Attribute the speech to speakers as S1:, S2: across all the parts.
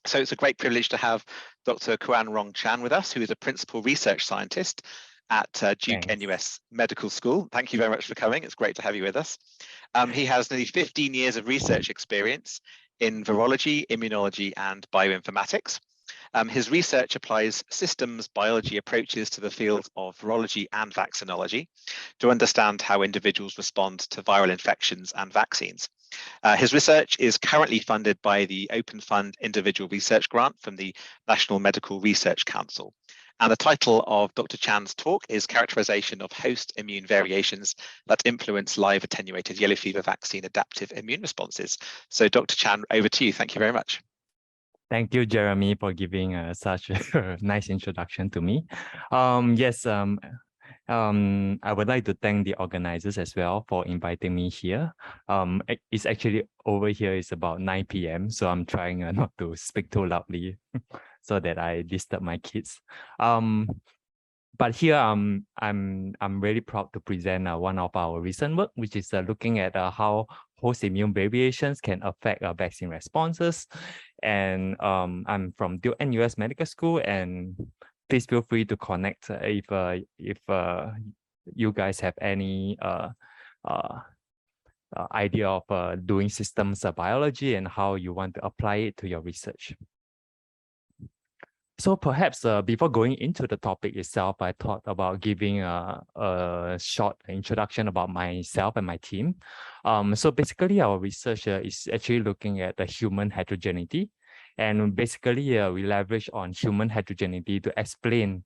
S1: So it's a great privilege to have Dr. Kuan Rong Chan with us, who is a principal research scientist at Duke NUS Medical School. Thank you very much for coming. It's great to have you with us. He has nearly 15 years of research experience in virology, immunology, and bioinformatics. His research applies systems biology approaches to the field of virology and vaccinology to understand how individuals respond to viral infections and vaccines. His research is currently funded by the Open Fund Individual Research Grant from the National Medical Research Council. And the title of Dr. Chan's talk is Characterization of Host Immune Variations that Influence Live-Attenuated Yellow Fever Vaccine Adaptive Immune Responses. So Dr. Chan, over to you. Thank you very much.
S2: Thank you, Jeremy, for giving such a nice introduction to me. I would like to thank the organizers as well for inviting me here. It's actually over here, it's about 9 p.m. So I'm trying not to speak too loudly so that I disturb my kids. But here I'm really proud to present one of our recent work, which is looking at how host immune variations can affect vaccine responses. And I'm from Duke NUS Medical School, and please feel free to connect if you guys have any idea of doing systems biology and how you want to apply it to your research. So perhaps before going into the topic itself, I thought about giving a short introduction about myself and my team. So basically, our research is actually looking at the human heterogeneity. And basically, we leverage on human heterogeneity to explain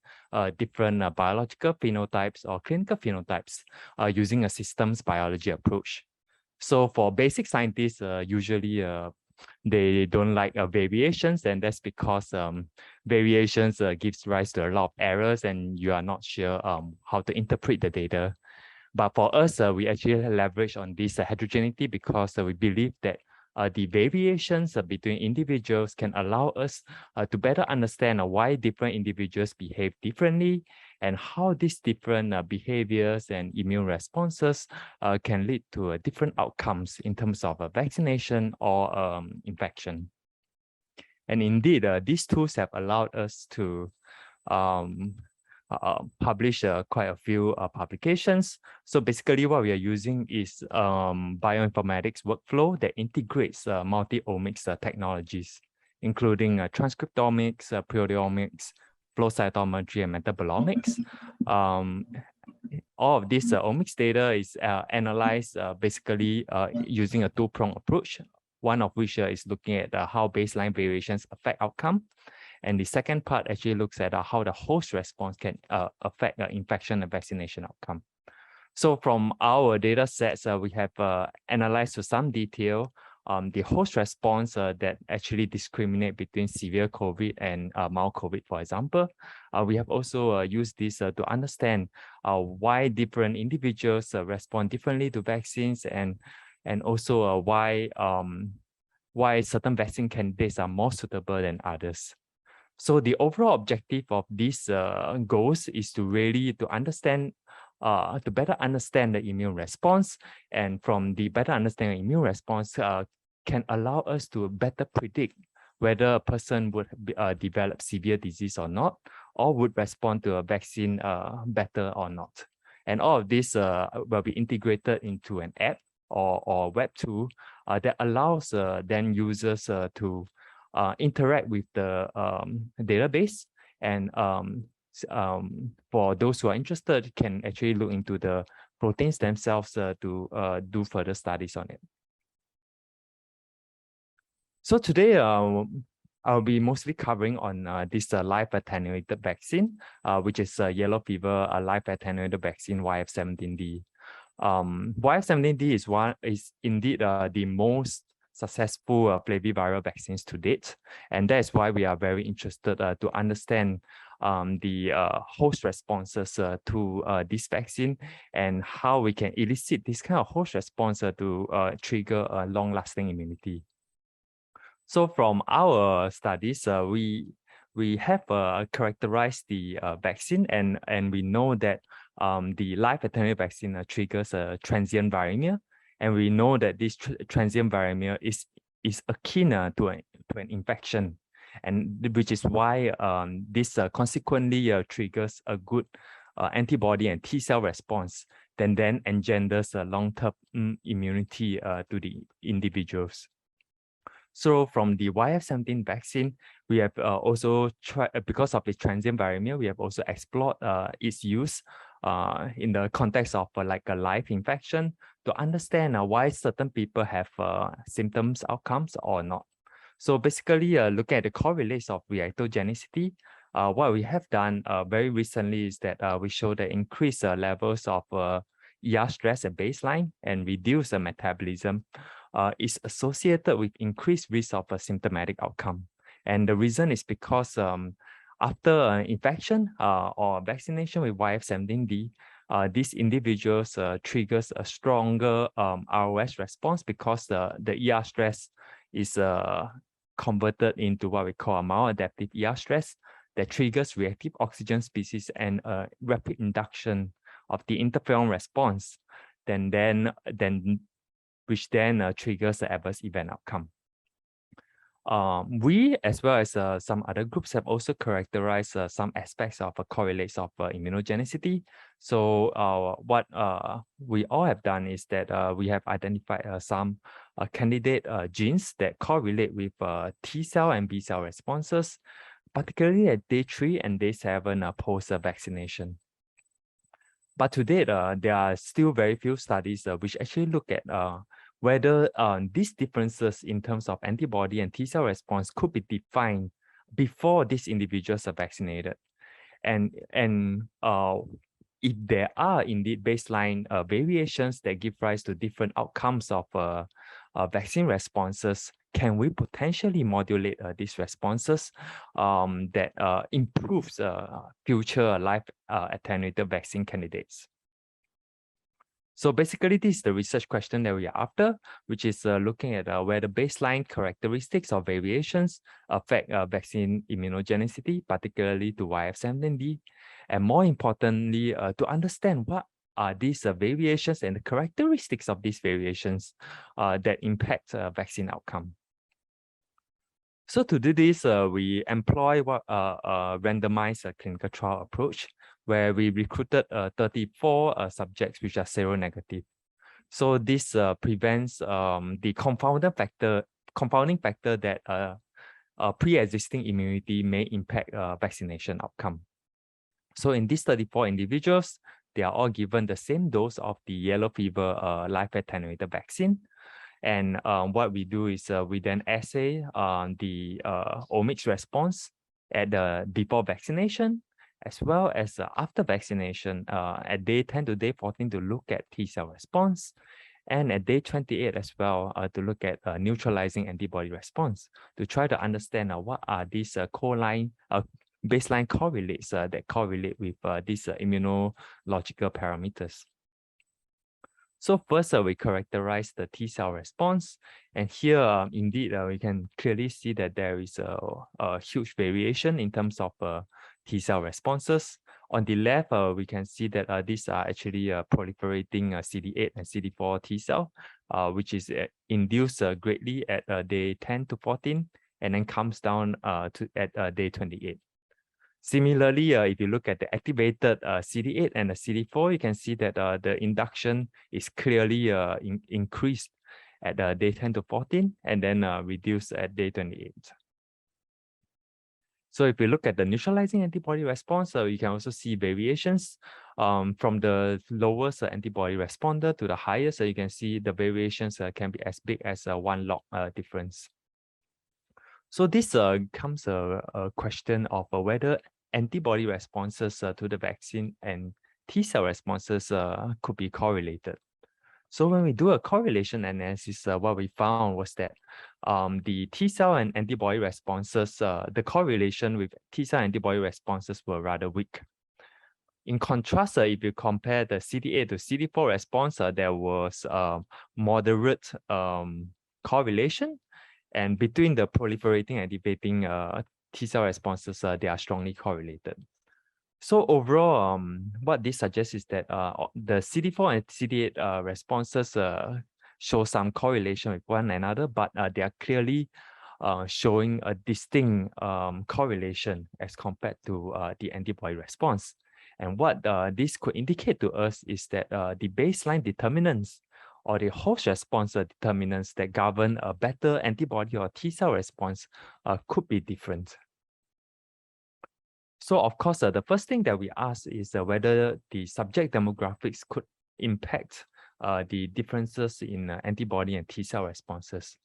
S2: different biological phenotypes or clinical phenotypes using a systems biology approach. So for basic scientists, usually they don't like variations, and that's because variations gives rise to a lot of errors and you are not sure how to interpret the data. But for us, we actually leverage on this heterogeneity because we believe that the variations between individuals can allow us to better understand why different individuals behave differently and how these different behaviors and immune responses can lead to different outcomes in terms of vaccination or infection. And indeed, these tools have allowed us to publish quite a few publications. So basically what we are using is bioinformatics workflow that integrates multi-omics technologies, including transcriptomics, proteomics, flow cytometry, and metabolomics. All of this omics data is analyzed basically using a two-pronged approach, one of which is looking at how baseline variations affect outcome. And the second part actually looks at how the host response can affect infection and vaccination outcome. So from our data sets, we have analyzed to some detail the host response that actually discriminate between severe COVID and mild COVID, for example. We have also used this to understand why different individuals respond differently to vaccines, and also why certain vaccine candidates are more suitable than others. So the overall objective of these goals is to really understand, to better understand the immune response, and from the better understanding of immune response can allow us to better predict whether a person would develop severe disease or not, or would respond to a vaccine better or not. And all of this will be integrated into an app or web tool that allows then users to interact with the database, and for those who are interested can actually look into the proteins themselves to do further studies on it. So today I'll be mostly covering on this live-attenuated vaccine, which is yellow fever live-attenuated vaccine YF17D. YF17D is indeed the most successful flaviviral vaccines to date, and that is why we are very interested to understand the host responses to this vaccine, and how we can elicit this kind of host response to trigger a long-lasting immunity. So from our studies, we have characterized the vaccine, and we know that the live-attenuated vaccine triggers a transient viremia. And we know that this transient viremia is akin to an infection. and which is why this consequently triggers a good antibody and T cell response, then engenders a long-term immunity to the individuals. So from the YF17 vaccine, we have also tried, because of its transient viremia, we have also explored its use in the context of like a live infection to understand why certain people have symptoms outcomes or not. So basically, looking at the correlates of reactogenicity, what we have done very recently is that we show the increased levels of ER stress at baseline and reduce the metabolism is associated with increased risk of a symptomatic outcome. And the reason is because after infection or vaccination with YF17D, these individuals triggers a stronger ROS response because the ER stress is converted into what we call a maladaptive ER stress that triggers reactive oxygen species and a rapid induction of the interferon response, which then triggers the adverse event outcome. We, as well as some other groups, have also characterized some aspects of correlates of immunogenicity. So what we all have done is that we have identified some candidate genes that correlate with T cell and B cell responses, particularly at day 3 and day 7 post-vaccination. But to date, there are still very few studies which actually look at whether these differences in terms of antibody and T cell response could be defined before these individuals are vaccinated. And if there are indeed baseline variations that give rise to different outcomes of vaccine responses, can we potentially modulate these responses that improves future live-attenuated vaccine candidates? So basically, this is the research question that we are after, which is looking at whether baseline characteristics or variations affect vaccine immunogenicity, particularly to YF17D, and more importantly, to understand what are these variations and the characteristics of these variations that impact vaccine outcome. So to do this, we employ what randomized clinical trial approach, where we recruited 34 subjects which are seronegative. So this prevents the confounding factor that pre-existing immunity may impact vaccination outcome. So in these 34 individuals, they are all given the same dose of the yellow fever live-attenuated vaccine. And what we do is we then assay the omics response at the before vaccination, as well as after vaccination at day 10 to day 14 to look at T cell response, and at day 28 as well to look at neutralizing antibody response to try to understand what are these baseline correlates that correlate with these immunological parameters. So first, we characterize the T cell response, and here, indeed, we can clearly see that there is a huge variation in terms of T cell responses. On the left, we can see that these are actually proliferating CD8 and CD4 T cell, which is induced greatly at day 10 to 14, and then comes down at day 28. Similarly, if you look at the activated CD8 and the CD4, you can see that the induction is clearly increased at day 10 to 14 and then reduced at day 28. So if you look at the neutralizing antibody response, you can also see variations from the lowest antibody responder to the highest. You can see the variations can be as big as 1 log difference. So this comes a question of whether antibody responses to the vaccine and T cell responses could be correlated. So when we do a correlation analysis, what we found was that the T cell and antibody responses, the correlation with T cell antibody responses were rather weak. In contrast, if you compare the CD8 to CD4 response, there was moderate correlation. And between the proliferating and activating T cell responses, they are strongly correlated. So overall, what this suggests is that the CD4 and CD8 responses show some correlation with one another, but they are clearly showing a distinct correlation as compared to the antibody response. And what this could indicate to us is that the baseline determinants or the host response determinants that govern a better antibody or T cell response could be different. So of course, the first thing that we ask is whether the subject demographics could impact the differences in antibody and T cell responses.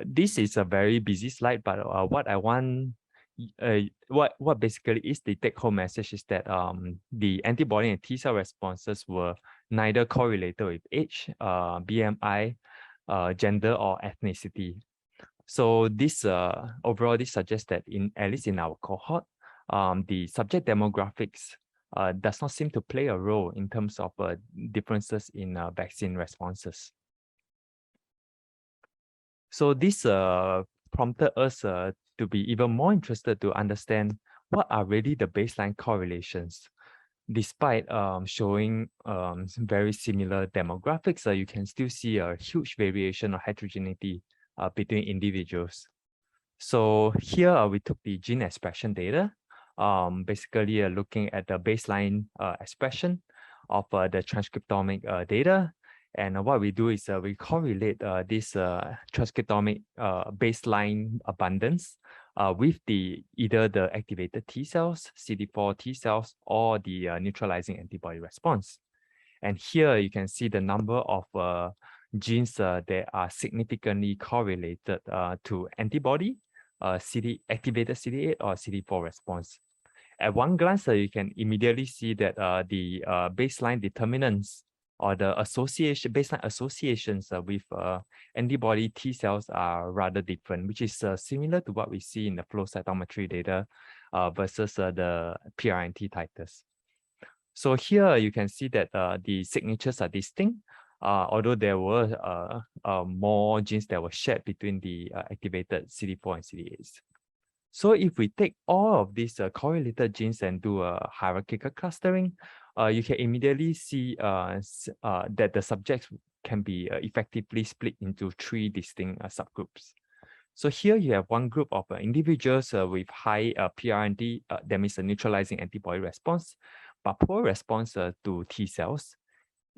S2: This is a very busy slide, but what I want, what basically is the take-home message is that the antibody and T cell responses were neither correlated with age, BMI, gender, or ethnicity. So this overall, this suggests that at least in our cohort, the subject demographics does not seem to play a role in terms of differences in vaccine responses. So this prompted us to be even more interested to understand what are really the baseline correlations. Despite showing very similar demographics, you can still see a huge variation or heterogeneity between individuals. So here we took the gene expression data, basically looking at the baseline expression of the transcriptomic data. And what we do is we correlate this transcriptomic baseline abundance with either the activated T cells, CD4 T cells, or the neutralizing antibody response. And here you can see the number of genes that are significantly correlated to antibody, activated CD8 or CD4 response. At one glance, you can immediately see that the baseline determinants or the baseline associations with antibody T cells are rather different, which is similar to what we see in the flow cytometry data versus the PRNT titers. So here you can see that the signatures are distinct, although there were more genes that were shared between the activated CD4 and CD8s. So if we take all of these correlated genes and do a hierarchical clustering, you can immediately see that the subjects can be effectively split into 3 distinct subgroups. So here you have one group of individuals with high PRNT, that means a neutralizing antibody response, but poor response to T cells.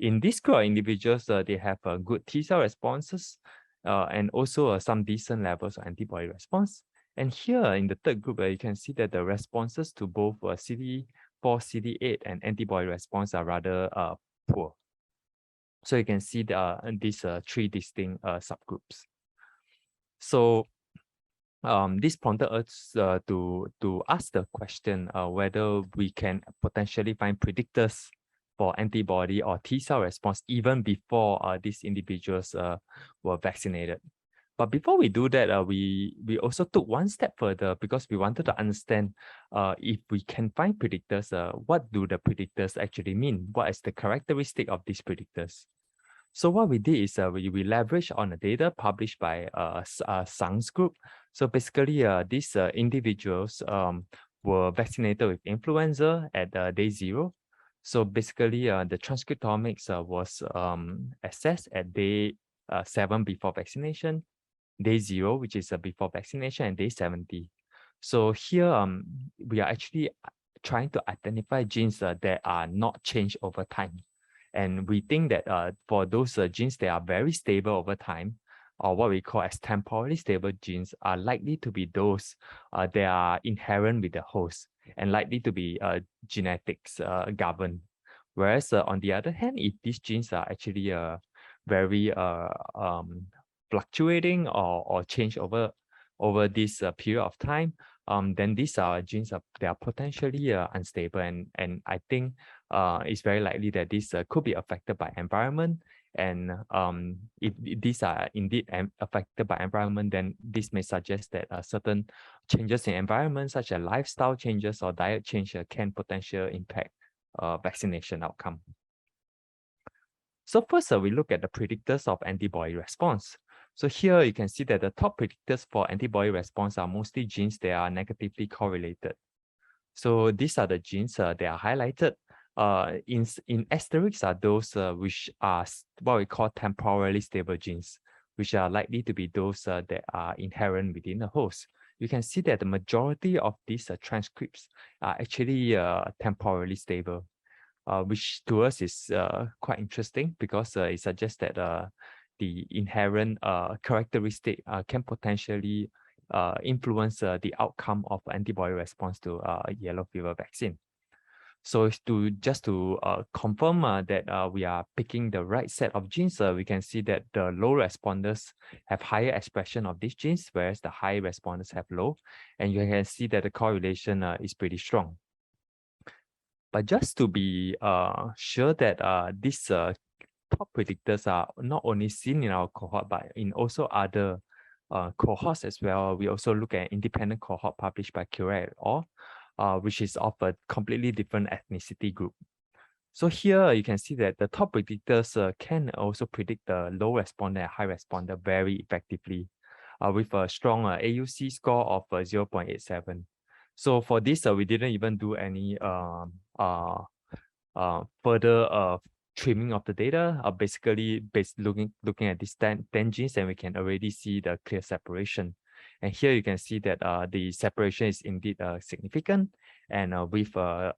S2: In this group of individuals, they have good T cell responses and also some decent levels of antibody response. And here in the third group, you can see that the responses to both CD4, CD8, and antibody response are rather poor. So you can see these 3 distinct subgroups. So this prompted us to ask the question whether we can potentially find predictors for antibody or T cell response even before these individuals were vaccinated. But before we do that, we also took one step further because we wanted to understand if we can find predictors, what do the predictors actually mean? What is the characteristic of these predictors? So what we did is we leveraged on the data published by Sang's group. So basically, these individuals were vaccinated with influenza at day 0. So basically, the transcriptomics was assessed at day 7 before vaccination, day 0, which is before vaccination, and day 70. So here, we are actually trying to identify genes that are not changed over time. And we think that for those genes that are very stable over time, or what we call as temporally stable genes, are likely to be those that are inherent with the host and likely to be genetics governed. Whereas on the other hand, if these genes are actually very fluctuating or change over this period of time, then these genes they are potentially unstable, and I think it's very likely that this could be affected by environment. And if these are indeed affected by environment, then this may suggest that certain changes in environment, such as lifestyle changes or diet change, can potentially impact vaccination outcome. So first, we look at the predictors of antibody response. So here you can see that the top predictors for antibody response are mostly genes that are negatively correlated. So these are the genes that are highlighted. In asterisks are those which are what we call temporally stable genes, which are likely to be those that are inherent within the host. You can see that the majority of these transcripts are actually temporally stable, which to us is quite interesting because it suggests that the inherent characteristic can potentially influence the outcome of antibody response to yellow fever vaccine. So just to confirm that we are picking the right set of genes, we can see that the low responders have higher expression of these genes, whereas the high responders have low. And you can see that the correlation is pretty strong. But just to be sure that these top predictors are not only seen in our cohort, but in also other cohorts as well, we also look at independent cohort published by Kuan Rong Chan, which is of a completely different ethnicity group. So here you can see that the top predictors can also predict the low responder and high responder very effectively, with a strong AUC score of 0.87. So for this, we didn't even do any further trimming of the data. Basically, looking at these 10 genes, and we can already see the clear separation. And here you can see that the separation is indeed significant, and with a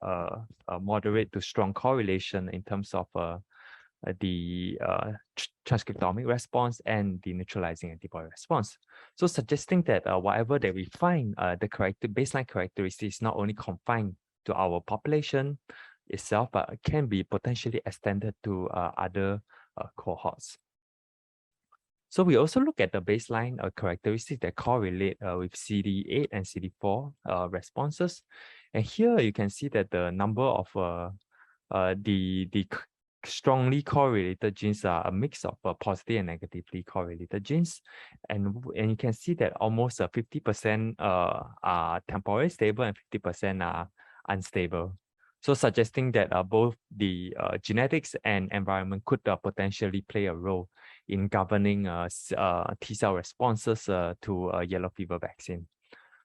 S2: moderate to strong correlation in terms of the transcriptomic response and the neutralizing antibody response. So suggesting that whatever that we find, the baseline characteristics not only confined to our population itself, but can be potentially extended to other cohorts. So we also look at the baseline characteristics that correlate with CD8 and CD4 responses. And here you can see that the number of the strongly correlated genes are a mix of positive and negatively correlated genes. And you can see that almost 50% are temporally stable and 50% are unstable. So suggesting that both the genetics and environment could potentially play a role in governing T-cell responses to yellow fever vaccine.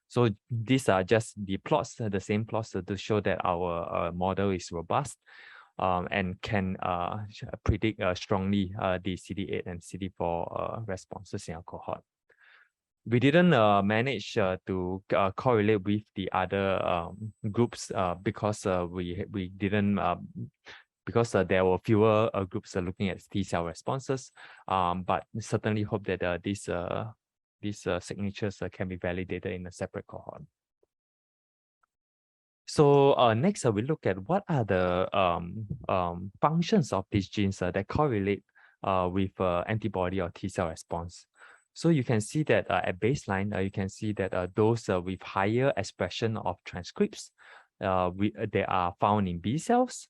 S2: So these are just the plots, the same plots to show that our model is robust and can predict strongly the CD8 and CD4 responses in our cohort. We didn't manage to correlate with the other groups because we didn't because there were fewer groups looking at T-cell responses, but certainly hope that these signatures can be validated in a separate cohort. So next, we look at what are the functions of these genes that correlate with antibody or T-cell response. So you can see that at baseline, you can see that those with higher expression of transcripts, they are found in B cells,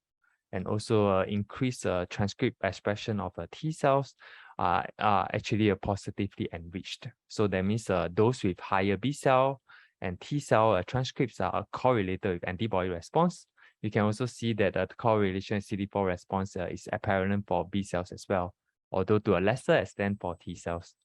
S2: and also increased transcript expression of T cells are actually positively enriched. So that means those with higher B cell and T cell transcripts are correlated with antibody response. You can also see that the correlation CD4 response is apparent for B cells as well, although to a lesser extent for T cells.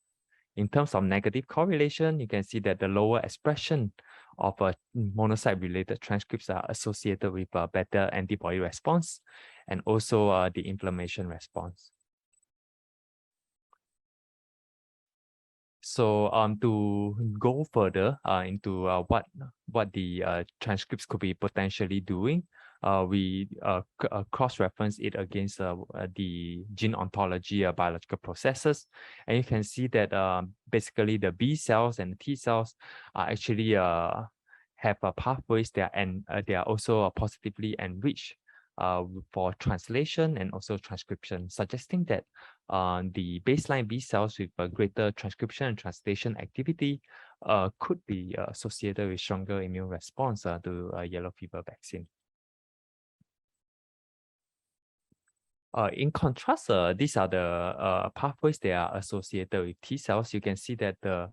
S2: In terms of negative correlation, you can see that the lower expression of monocyte-related transcripts are associated with better antibody response and also the inflammation response. So to go further into what the transcripts could be potentially doing, we cross-reference it against the gene ontology biological processes, and you can see that basically the B cells and the T cells are actually have pathways that they are also positively enriched for translation and also transcription, suggesting that the baseline B cells with a greater transcription and translation activity could be associated with stronger immune response to yellow fever vaccine. In contrast, these are the pathways that are associated with T cells. You can see that the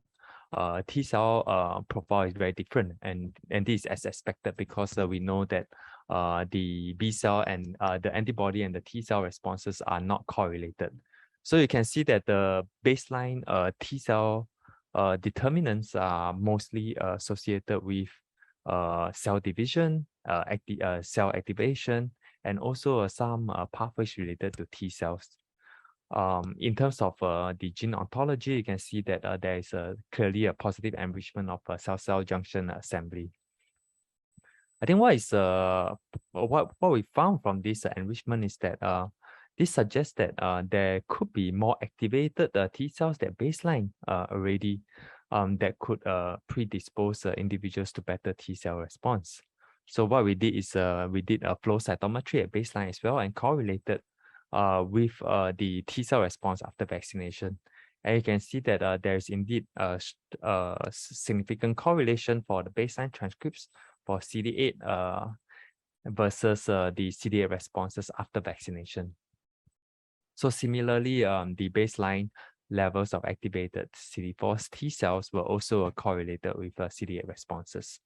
S2: T cell profile is very different, and this is as expected because we know that the B cell and the antibody and the T cell responses are not correlated. So you can see that the baseline T cell determinants are mostly associated with cell division, cell activation, and also some pathways related to T cells. In terms of the gene ontology, you can see that there is clearly a positive enrichment of cell-cell junction assembly. I think what we found from this enrichment is that this suggests that there could be more activated T cells that baseline already that could predispose individuals to better T cell response. So what we did is we did a flow cytometry at baseline as well and correlated with the T cell response after vaccination. And you can see that there's indeed a significant correlation for the baseline transcripts for CD8 versus the CD8 responses after vaccination. So similarly, the baseline levels of activated CD4 T cells were also correlated with CD8 responses.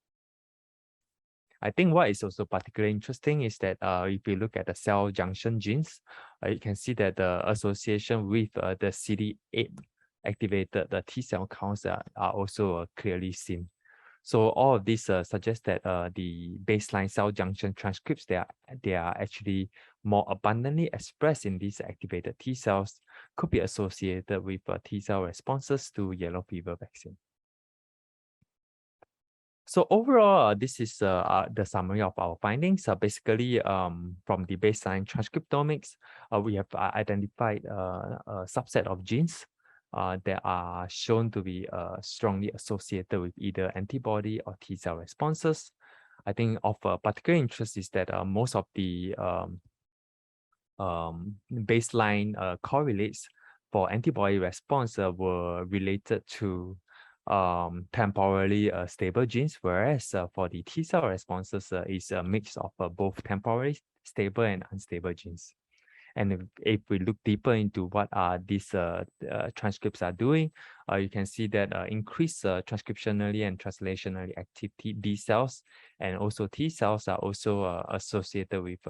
S2: I think what is also particularly interesting is that if you look at the cell junction genes, you can see that the association with the CD8 activated T cell counts are also clearly seen. So all of this suggests that the baseline cell junction transcripts, they are actually more abundantly expressed in these activated T cells, could be associated with T cell responses to yellow fever vaccine. So overall, this is the summary of our findings. Basically, from the baseline transcriptomics, we have identified a subset of genes that are shown to be strongly associated with either antibody or T cell responses. I think of particular interest is that most of the baseline correlates for antibody response were related to temporally stable genes, whereas for the T cell responses is a mix of both temporally stable and unstable genes. And if we look deeper into what these transcripts are doing, you can see that increased transcriptionally and translationally active B cells and also T cells are also associated with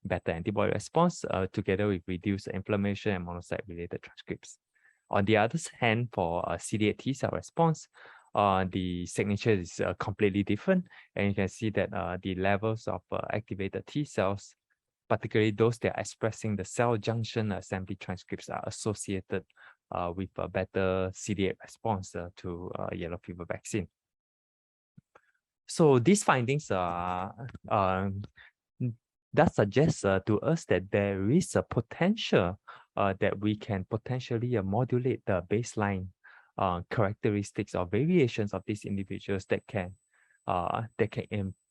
S2: better antibody response together with reduced inflammation and monocyte-related transcripts. On the other hand, for CD8 T cell response, the signature is completely different, and you can see that the levels of activated T cells, particularly those that are expressing the cell junction assembly transcripts, are associated with a better CD8 response to yellow fever vaccine. So these findings that suggests to us that there is a potential that we can potentially modulate the baseline characteristics or variations of these individuals that can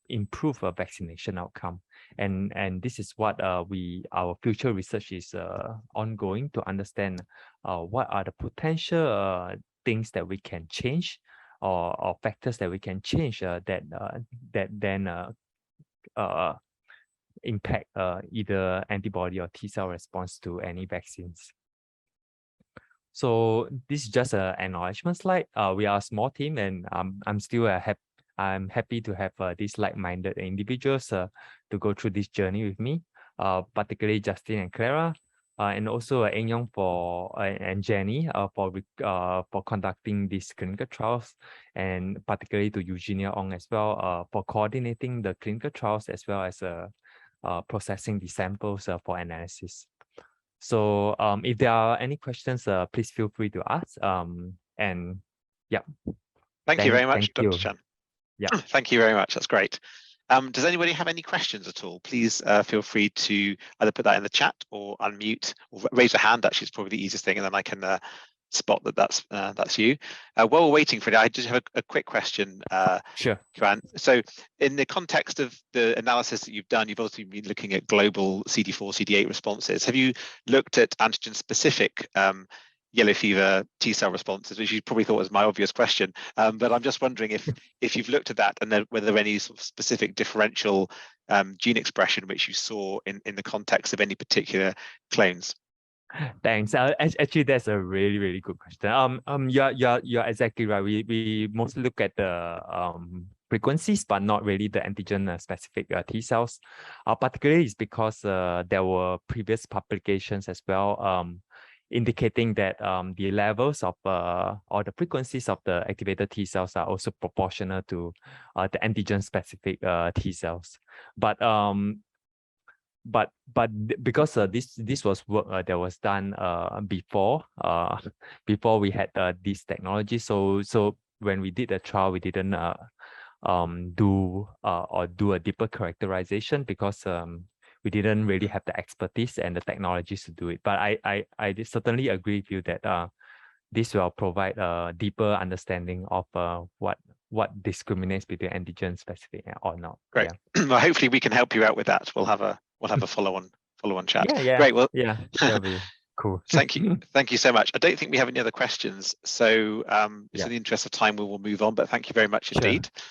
S2: improve a vaccination outcome. And this is what our future research is ongoing to understand what are the potential things that we can change or factors that we can change that then impact either antibody or T cell response to any vaccines. So this is just an acknowledgement slide. We are a small team, and I'm still I'm happy to have these like-minded individuals to go through this journey with me, particularly Justin and Clara, and also Eng-Yong and Jenny for conducting these clinical trials, and particularly to Eugenia Ong as well for coordinating the clinical trials as well as processing the samples for analysis. So if there are any questions, please feel free to ask. And yeah.
S1: Thank you very much, Dr. Chan.
S2: Yeah.
S1: Thank you very much. That's great. Does anybody have any questions at all? Please feel free to either put that in the chat or unmute or raise a hand. Actually, it's probably the easiest thing, and then I can spot that's you. While we're waiting for it, I just have a quick question.
S2: Sure.
S1: Kuan. So in the context of the analysis that you've done, you've also been looking at global CD4, CD8 responses. Have you looked at antigen-specific yellow fever T cell responses, which you probably thought was my obvious question, but I'm just wondering if you've looked at that and then whether there are any sort of specific differential gene expression which you saw in the context of any particular clones.
S2: Thanks. Actually, that's a really, really good question. You're exactly right. We mostly look at the frequencies, but not really the antigen specific T cells. Particularly is because there were previous publications as well indicating that the levels of or the frequencies of the activated T cells are also proportional to the antigen specific T cells. But because this was work that was done before we had this technology. So when we did the trial, we didn't do a deeper characterization because we didn't really have the expertise and the technologies to do it. But I certainly agree with you that this will provide a deeper understanding of what discriminates between antigen specific or not.
S1: Great.
S2: Yeah.
S1: Well, hopefully we can help you out with that. We'll have a follow-on chat.
S2: Yeah.
S1: Great. Well,
S2: yeah, that'll be cool.
S1: Thank you so much. I don't think we have any other questions, so just in the interest of time, we will move on. But thank you very much indeed.